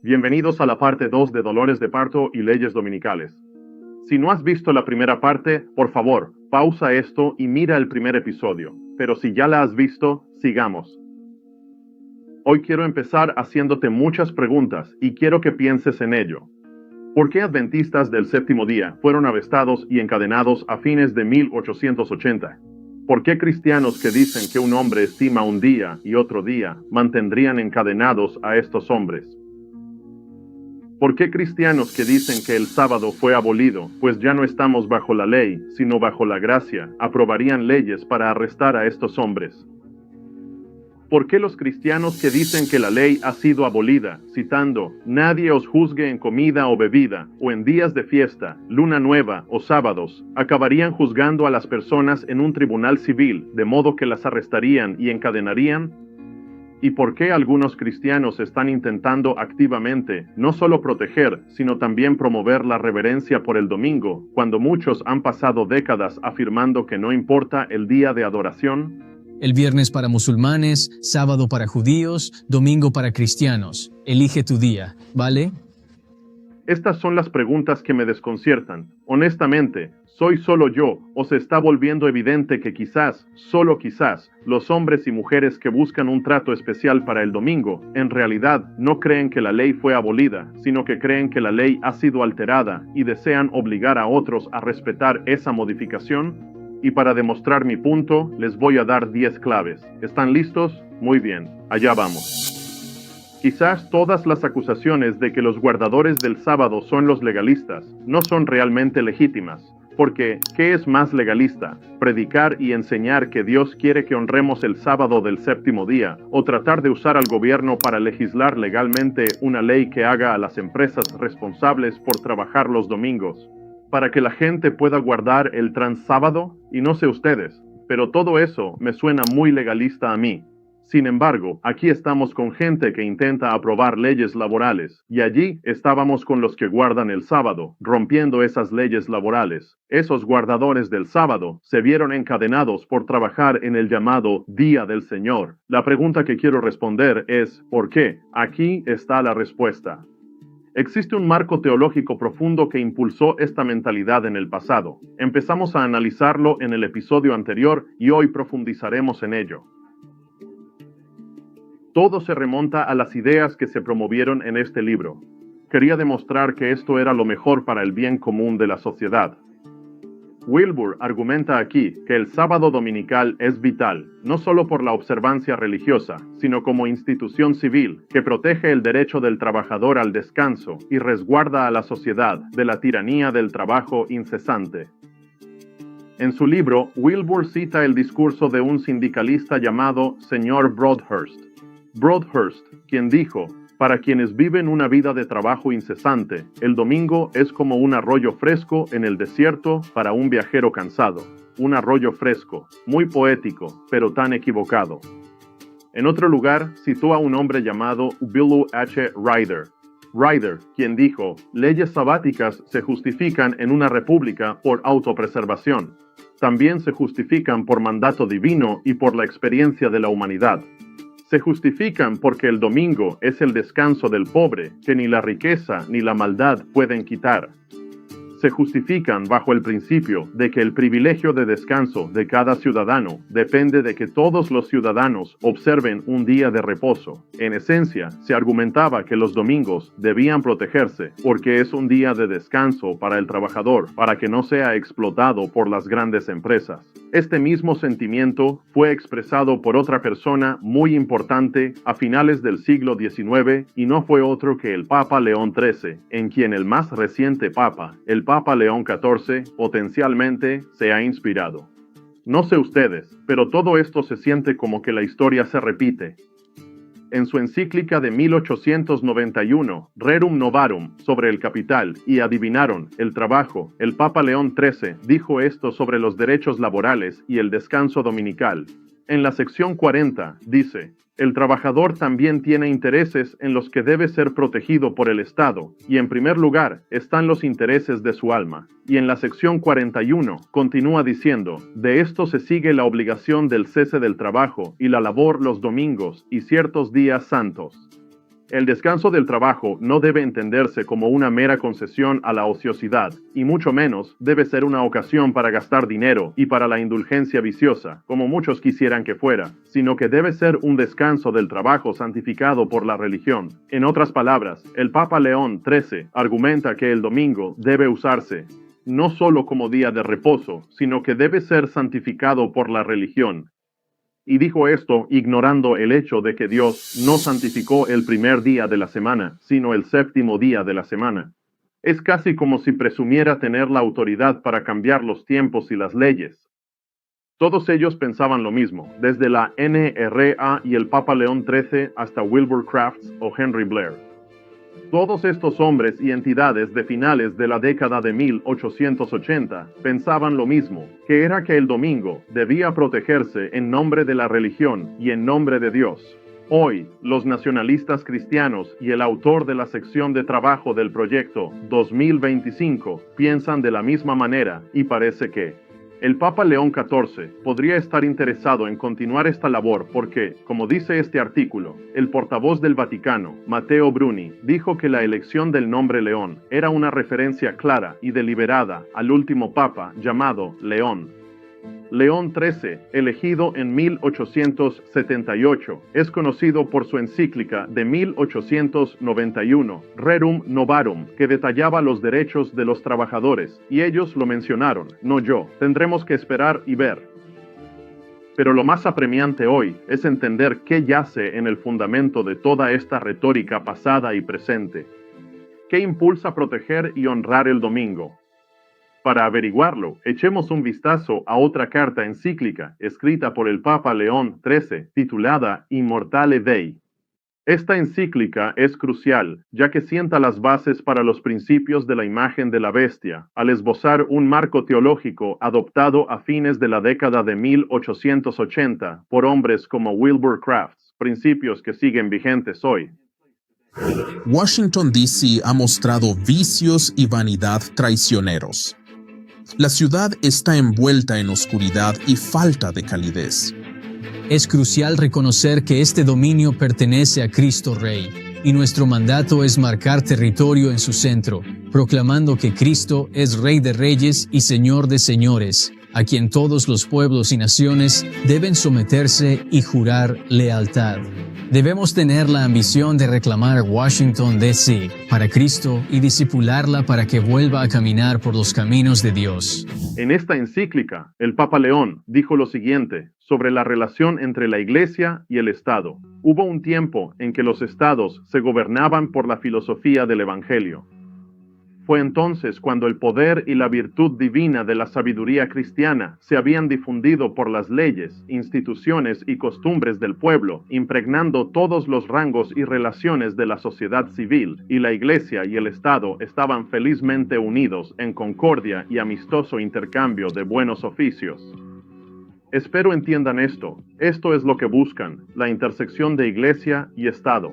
Bienvenidos a la parte 2 de Dolores de Parto y Leyes Dominicales. Si no has visto la primera parte, por favor, pausa esto y mira el primer episodio. Pero si ya la has visto, sigamos. Hoy quiero empezar haciéndote muchas preguntas y quiero que pienses en ello. ¿Por qué adventistas del séptimo día fueron arrestados y encadenados a fines de 1880? ¿Por qué cristianos que dicen que un hombre estima un día y otro día mantendrían encadenados a estos hombres? ¿Por qué cristianos que dicen que el sábado fue abolido, pues ya no estamos bajo la ley, sino bajo la gracia, aprobarían leyes para arrestar a estos hombres? ¿Por qué los cristianos que dicen que la ley ha sido abolida, citando, nadie os juzgue en comida o bebida, o en días de fiesta, luna nueva o sábados, acabarían juzgando a las personas en un tribunal civil, de modo que las arrestarían y encadenarían? ¿Y por qué algunos cristianos están intentando activamente no solo proteger, sino también promover la reverencia por el domingo, cuando muchos han pasado décadas afirmando que no importa el día de adoración? El viernes para musulmanes, sábado para judíos, domingo para cristianos. Elige tu día, ¿vale? Estas son las preguntas que me desconciertan. Honestamente, ¿soy solo yo o se está volviendo evidente que quizás, solo quizás, los hombres y mujeres que buscan un trato especial para el domingo, en realidad no creen que la ley fue abolida, sino que creen que la ley ha sido alterada y desean obligar a otros a respetar esa modificación? Y para demostrar mi punto, les voy a dar 10 claves. ¿Están listos? Muy bien, allá vamos. Quizás todas las acusaciones de que los guardadores del sábado son los legalistas no son realmente legítimas, porque ¿qué es más legalista? ¿Predicar y enseñar que Dios quiere que honremos el sábado del séptimo día, o tratar de usar al gobierno para legislar legalmente una ley que haga a las empresas responsables por trabajar los domingos, para que la gente pueda guardar el transábado? Y no sé ustedes, pero todo eso me suena muy legalista a mí. Sin embargo, aquí estamos con gente que intenta aprobar leyes laborales, y allí estábamos con los que guardan el sábado, rompiendo esas leyes laborales. Esos guardadores del sábado se vieron encadenados por trabajar en el llamado Día del Señor. La pregunta que quiero responder es, ¿por qué? Aquí está la respuesta. Existe un marco teológico profundo que impulsó esta mentalidad en el pasado. Empezamos a analizarlo en el episodio anterior y hoy profundizaremos en ello. Todo se remonta a las ideas que se promovieron en este libro. Quería demostrar que esto era lo mejor para el bien común de la sociedad. Wilbur argumenta aquí que el sábado dominical es vital, no solo por la observancia religiosa, sino como institución civil que protege el derecho del trabajador al descanso y resguarda a la sociedad de la tiranía del trabajo incesante. En su libro, Wilbur cita el discurso de un sindicalista llamado Sr. Broadhurst. Broadhurst, quien dijo, para quienes viven una vida de trabajo incesante, el domingo es como un arroyo fresco en el desierto para un viajero cansado. Un arroyo fresco, muy poético, pero tan equivocado. En otro lugar, citó a un hombre llamado Billy H. Ryder. Ryder, quien dijo, leyes sabáticas se justifican en una república por autopreservación. También se justifican por mandato divino y por la experiencia de la humanidad. Se justifican porque el domingo es el descanso del pobre, que ni la riqueza ni la maldad pueden quitar. Se justifican bajo el principio de que el privilegio de descanso de cada ciudadano depende de que todos los ciudadanos observen un día de reposo. En esencia, se argumentaba que los domingos debían protegerse porque es un día de descanso para el trabajador, para que no sea explotado por las grandes empresas. Este mismo sentimiento fue expresado por otra persona muy importante a finales del siglo XIX y no fue otro que el Papa León XIII, en quien el más reciente Papa, el Papa León XIV, potencialmente se ha inspirado. No sé ustedes, pero todo esto se siente como que la historia se repite. En su encíclica de 1891, Rerum Novarum, sobre el capital y adivinaron, el trabajo, el Papa León XIII dijo esto sobre los derechos laborales y el descanso dominical. En la sección 40, dice, el trabajador también tiene intereses en los que debe ser protegido por el Estado, y en primer lugar están los intereses de su alma. Y en la sección 41 continúa diciendo, de esto se sigue la obligación del cese del trabajo y la labor los domingos y ciertos días santos. El descanso del trabajo no debe entenderse como una mera concesión a la ociosidad, y mucho menos debe ser una ocasión para gastar dinero y para la indulgencia viciosa, como muchos quisieran que fuera, sino que debe ser un descanso del trabajo santificado por la religión. En otras palabras, el Papa León XIII argumenta que el domingo debe usarse no solo como día de reposo, sino que debe ser santificado por la religión. Y dijo esto ignorando el hecho de que Dios no santificó el primer día de la semana, sino el séptimo día de la semana. Es casi como si presumiera tener la autoridad para cambiar los tiempos y las leyes. Todos ellos pensaban lo mismo, desde la NRA y el Papa León XIII hasta Wilbur Crafts o Henry Blair. Todos estos hombres y entidades de finales de la década de 1880 pensaban lo mismo, que era que el domingo debía protegerse en nombre de la religión y en nombre de Dios. Hoy, los nacionalistas cristianos y el autor de la sección de trabajo del proyecto 2025 piensan de la misma manera y parece que el Papa León XIV podría estar interesado en continuar esta labor porque, como dice este artículo, el portavoz del Vaticano, Matteo Bruni, dijo que la elección del nombre León era una referencia clara y deliberada al último Papa llamado León. León XIII, elegido en 1878, es conocido por su encíclica de 1891, Rerum Novarum, que detallaba los derechos de los trabajadores, y ellos lo mencionaron, no yo. Tendremos que esperar y ver. Pero lo más apremiante hoy es entender qué yace en el fundamento de toda esta retórica pasada y presente. ¿Qué impulsa proteger y honrar el domingo? Para averiguarlo, echemos un vistazo a otra carta encíclica escrita por el Papa León XIII, titulada Immortale Dei. Esta encíclica es crucial, ya que sienta las bases para los principios de la imagen de la bestia, al esbozar un marco teológico adoptado a fines de la década de 1880 por hombres como Wilbur Crafts, principios que siguen vigentes hoy. Washington, D.C. ha mostrado vicios y vanidad traicioneros. La ciudad está envuelta en oscuridad y falta de calidez. Es crucial reconocer que este dominio pertenece a Cristo Rey, y nuestro mandato es marcar territorio en su centro, proclamando que Cristo es Rey de Reyes y Señor de Señores, a quien todos los pueblos y naciones deben someterse y jurar lealtad. Debemos tener la ambición de reclamar Washington, D.C. para Cristo y discipularla para que vuelva a caminar por los caminos de Dios. En esta encíclica, el Papa León dijo lo siguiente sobre la relación entre la Iglesia y el Estado. Hubo un tiempo en que los estados se gobernaban por la filosofía del Evangelio. Fue entonces cuando el poder y la virtud divina de la sabiduría cristiana se habían difundido por las leyes, instituciones y costumbres del pueblo, impregnando todos los rangos y relaciones de la sociedad civil, y la Iglesia y el Estado estaban felizmente unidos en concordia y amistoso intercambio de buenos oficios. Espero entiendan esto. Esto es lo que buscan, la intersección de Iglesia y Estado.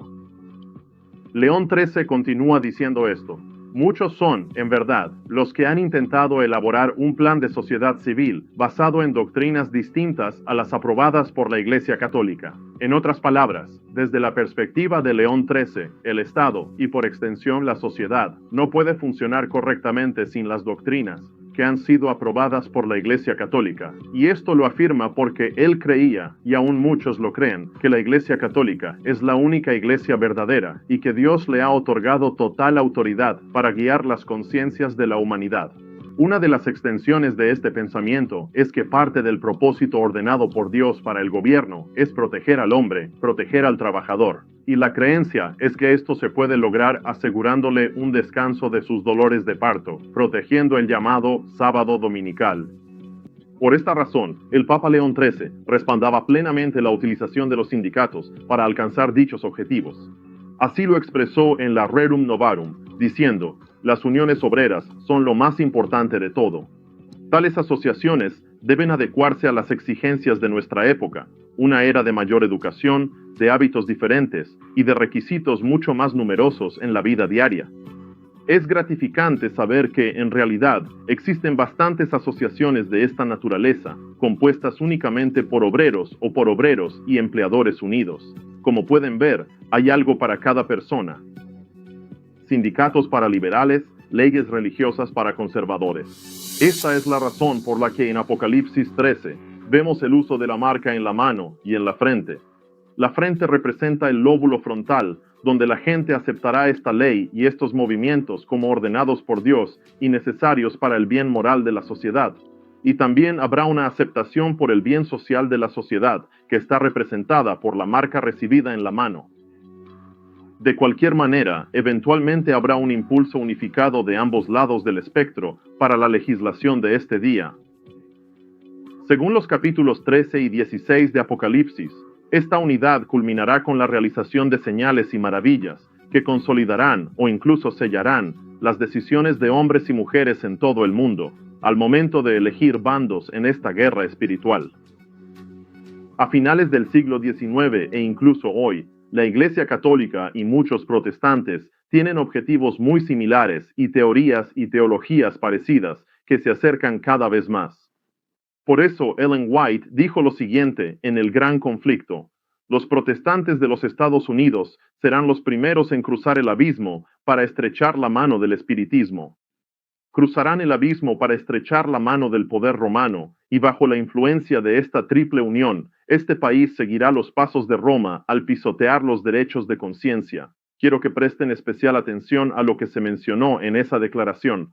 León XIII continúa diciendo esto. Muchos son, en verdad, los que han intentado elaborar un plan de sociedad civil basado en doctrinas distintas a las aprobadas por la Iglesia Católica. En otras palabras, desde la perspectiva de León XIII, el Estado, y por extensión la sociedad, no puede funcionar correctamente sin las doctrinas que han sido aprobadas por la Iglesia Católica. Y esto lo afirma porque él creía, y aún muchos lo creen, que la Iglesia Católica es la única iglesia verdadera y que Dios le ha otorgado total autoridad para guiar las conciencias de la humanidad. Una de las extensiones de este pensamiento es que parte del propósito ordenado por Dios para el gobierno es proteger al hombre, proteger al trabajador. Y la creencia es que esto se puede lograr asegurándole un descanso de sus dolores de parto, protegiendo el llamado sábado dominical. Por esta razón, el Papa León XIII respaldaba plenamente la utilización de los sindicatos para alcanzar dichos objetivos. Así lo expresó en la Rerum Novarum, diciendo: las uniones obreras son lo más importante de todo. Tales asociaciones deben adecuarse a las exigencias de nuestra época, una era de mayor educación, de hábitos diferentes y de requisitos mucho más numerosos en la vida diaria. Es gratificante saber que, en realidad, existen bastantes asociaciones de esta naturaleza, compuestas únicamente por obreros o por obreros y empleadores unidos. Como pueden ver, hay algo para cada persona. Sindicatos para liberales, leyes religiosas para conservadores. Esta es la razón por la que en Apocalipsis 13 vemos el uso de la marca en la mano y en la frente. La frente representa el lóbulo frontal, donde la gente aceptará esta ley y estos movimientos como ordenados por Dios y necesarios para el bien moral de la sociedad. Y también habrá una aceptación por el bien social de la sociedad, que está representada por la marca recibida en la mano. De cualquier manera, eventualmente habrá un impulso unificado de ambos lados del espectro para la legislación de este día. Según los capítulos 13 y 16 de Apocalipsis, esta unidad culminará con la realización de señales y maravillas que consolidarán o incluso sellarán las decisiones de hombres y mujeres en todo el mundo, al momento de elegir bandos en esta guerra espiritual. A finales del siglo XIX e incluso hoy, la Iglesia Católica y muchos protestantes tienen objetivos muy similares y teorías y teologías parecidas que se acercan cada vez más. Por eso Ellen White dijo lo siguiente en El Gran Conflicto: los protestantes de los Estados Unidos serán los primeros en cruzar el abismo para estrechar la mano del espiritismo. Cruzarán el abismo para estrechar la mano del poder romano, y bajo la influencia de esta triple unión, este país seguirá los pasos de Roma al pisotear los derechos de conciencia. Quiero que presten especial atención a lo que se mencionó en esa declaración.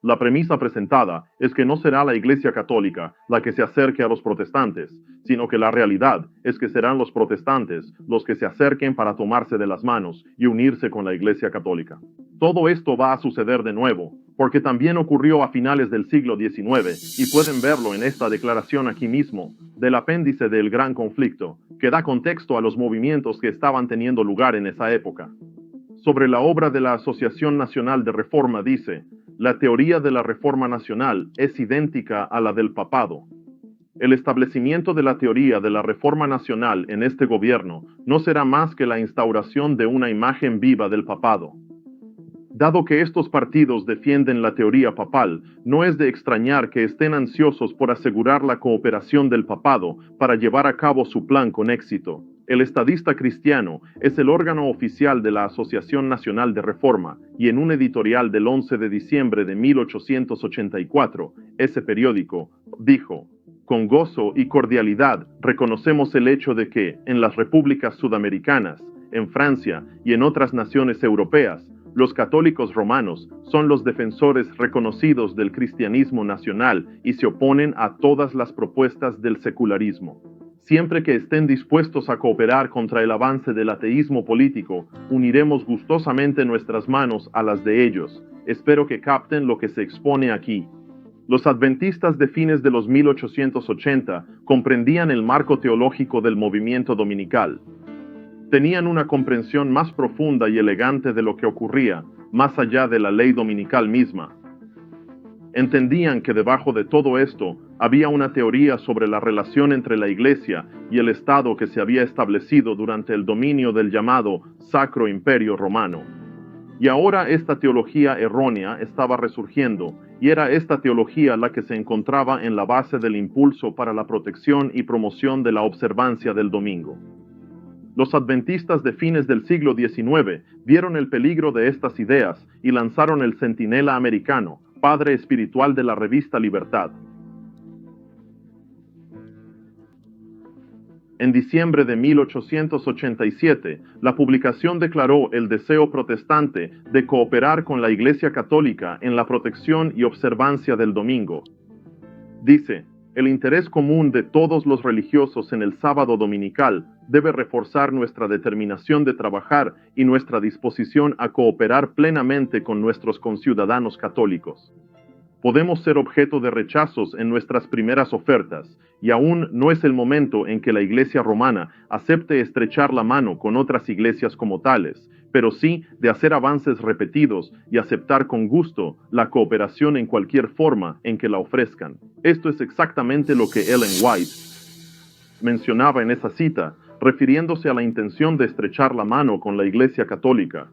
La premisa presentada es que no será la Iglesia Católica la que se acerque a los protestantes, sino que la realidad es que serán los protestantes los que se acerquen para tomarse de las manos y unirse con la Iglesia Católica. Todo esto va a suceder de nuevo, porque también ocurrió a finales del siglo XIX, y pueden verlo en esta declaración aquí mismo, del apéndice del Gran Conflicto, que da contexto a los movimientos que estaban teniendo lugar en esa época. Sobre la obra de la Asociación Nacional de Reforma dice: la teoría de la Reforma Nacional es idéntica a la del papado. El establecimiento de la teoría de la Reforma Nacional en este gobierno no será más que la instauración de una imagen viva del papado. Dado que estos partidos defienden la teoría papal, no es de extrañar que estén ansiosos por asegurar la cooperación del papado para llevar a cabo su plan con éxito. El Estadista Cristiano es el órgano oficial de la Asociación Nacional de Reforma, y en un editorial del 11 de diciembre de 1884, ese periódico dijo: con gozo y cordialidad reconocemos el hecho de que, en las repúblicas sudamericanas, en Francia y en otras naciones europeas, los católicos romanos son los defensores reconocidos del cristianismo nacional y se oponen a todas las propuestas del secularismo. Siempre que estén dispuestos a cooperar contra el avance del ateísmo político, uniremos gustosamente nuestras manos a las de ellos. Espero que capten lo que se expone aquí. Los adventistas de fines de los 1880 comprendían el marco teológico del movimiento dominical. Tenían una comprensión más profunda y elegante de lo que ocurría, más allá de la ley dominical misma. Entendían que debajo de todo esto había una teoría sobre la relación entre la Iglesia y el Estado que se había establecido durante el dominio del llamado Sacro Imperio Romano. Y ahora esta teología errónea estaba resurgiendo, y era esta teología la que se encontraba en la base del impulso para la protección y promoción de la observancia del domingo. Los adventistas de fines del siglo XIX vieron el peligro de estas ideas y lanzaron el Centinela Americano, padre espiritual de la revista Libertad. En diciembre de 1887, la publicación declaró el deseo protestante de cooperar con la Iglesia Católica en la protección y observancia del domingo. Dice: el interés común de todos los religiosos en el sábado dominical debe reforzar nuestra determinación de trabajar y nuestra disposición a cooperar plenamente con nuestros conciudadanos católicos. Podemos ser objeto de rechazos en nuestras primeras ofertas, y aún no es el momento en que la Iglesia romana acepte estrechar la mano con otras iglesias como tales, pero sí de hacer avances repetidos y aceptar con gusto la cooperación en cualquier forma en que la ofrezcan. Esto es exactamente lo que Ellen White mencionaba en esa cita, refiriéndose a la intención de estrechar la mano con la Iglesia Católica.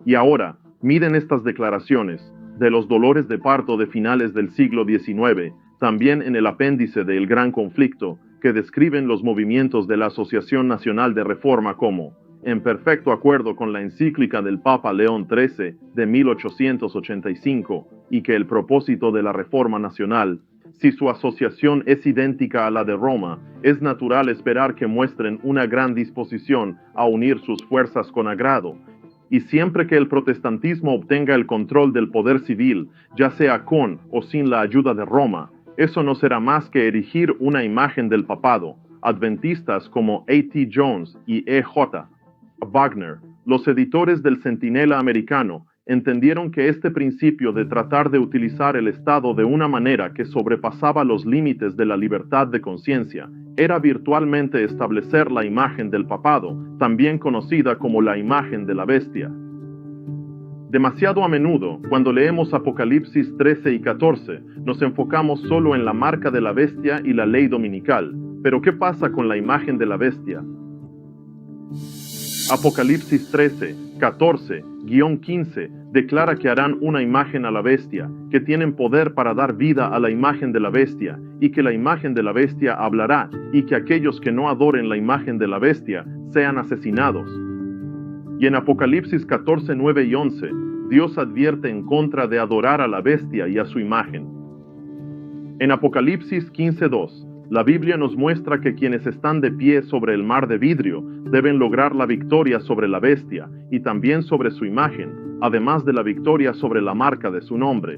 Y ahora, Miren estas declaraciones de los dolores de parto de finales del siglo XIX, también en el apéndice de El Gran Conflicto, que describen los movimientos de la Asociación Nacional de Reforma como, en perfecto acuerdo con la encíclica del Papa León XIII de 1885, y que el propósito de la Reforma Nacional, si su asociación es idéntica a la de Roma, es natural esperar que muestren una gran disposición a unir sus fuerzas con agrado, y siempre que el protestantismo obtenga el control del poder civil, ya sea con o sin la ayuda de Roma, eso no será más que erigir una imagen del papado. Adventistas como A.T. Jones y E.J. Wagner, los editores del Centinela americano, entendieron que este principio de tratar de utilizar el Estado de una manera que sobrepasaba los límites de la libertad de conciencia era virtualmente establecer la imagen del papado, también conocida como la imagen de la bestia. Demasiado a menudo, cuando leemos Apocalipsis 13 y 14, nos enfocamos solo en la marca de la bestia y la ley dominical. Pero ¿qué pasa con la imagen de la bestia? Apocalipsis 13, 14-15 declara que harán una imagen a la bestia, que tienen poder para dar vida a la imagen de la bestia, y que la imagen de la bestia hablará, y que aquellos que no adoren la imagen de la bestia sean asesinados. Y en Apocalipsis 14, 9 y 11, Dios advierte en contra de adorar a la bestia y a su imagen. En Apocalipsis 15, 2, la Biblia nos muestra que quienes están de pie sobre el mar de vidrio deben lograr la victoria sobre la bestia y también sobre su imagen, además de la victoria sobre la marca de su nombre.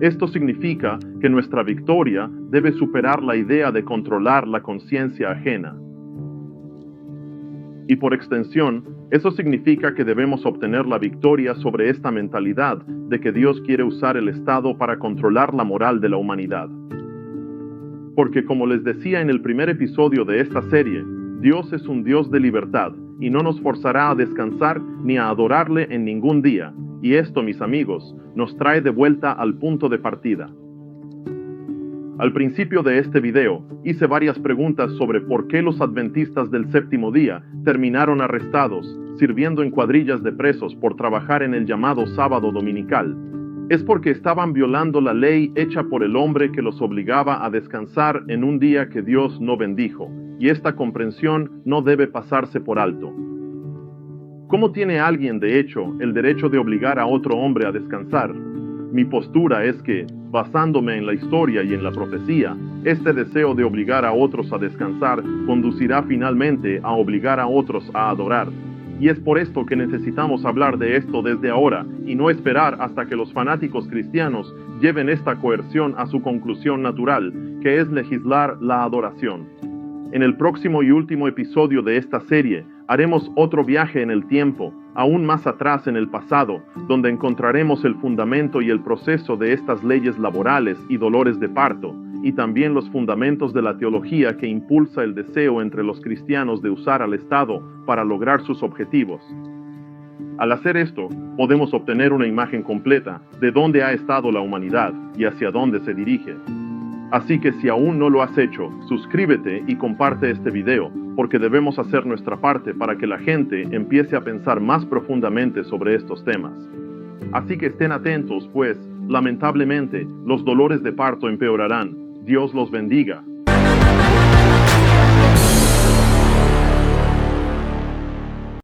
Esto significa que nuestra victoria debe superar la idea de controlar la conciencia ajena. Y por extensión, eso significa que debemos obtener la victoria sobre esta mentalidad de que Dios quiere usar el Estado para controlar la moral de la humanidad. Porque como les decía en el primer episodio de esta serie, Dios es un Dios de libertad y no nos forzará a descansar ni a adorarle en ningún día. Y esto, mis amigos, nos trae de vuelta al punto de partida. Al principio de este video, hice varias preguntas sobre por qué los adventistas del séptimo día terminaron arrestados, sirviendo en cuadrillas de presos por trabajar en el llamado sábado dominical. Es porque estaban violando la ley hecha por el hombre que los obligaba a descansar en un día que Dios no bendijo, y esta comprensión no debe pasarse por alto. ¿Cómo tiene alguien, de hecho, el derecho de obligar a otro hombre a descansar? Mi postura es que, basándome en la historia y en la profecía, este deseo de obligar a otros a descansar conducirá finalmente a obligar a otros a adorar. Y es por esto que necesitamos hablar de esto desde ahora y no esperar hasta que los fanáticos cristianos lleven esta coerción a su conclusión natural, que es legislar la adoración. En el próximo y último episodio de esta serie, haremos otro viaje en el tiempo, aún más atrás en el pasado, donde encontraremos el fundamento y el proceso de estas leyes laborales y dolores de parto, y también los fundamentos de la teología que impulsa el deseo entre los cristianos de usar al Estado para lograr sus objetivos. Al hacer esto, podemos obtener una imagen completa de dónde ha estado la humanidad y hacia dónde se dirige. Así que si aún no lo has hecho, suscríbete y comparte este video, porque debemos hacer nuestra parte para que la gente empiece a pensar más profundamente sobre estos temas. Así que estén atentos, pues, lamentablemente, los dolores de parto empeorarán. Dios los bendiga.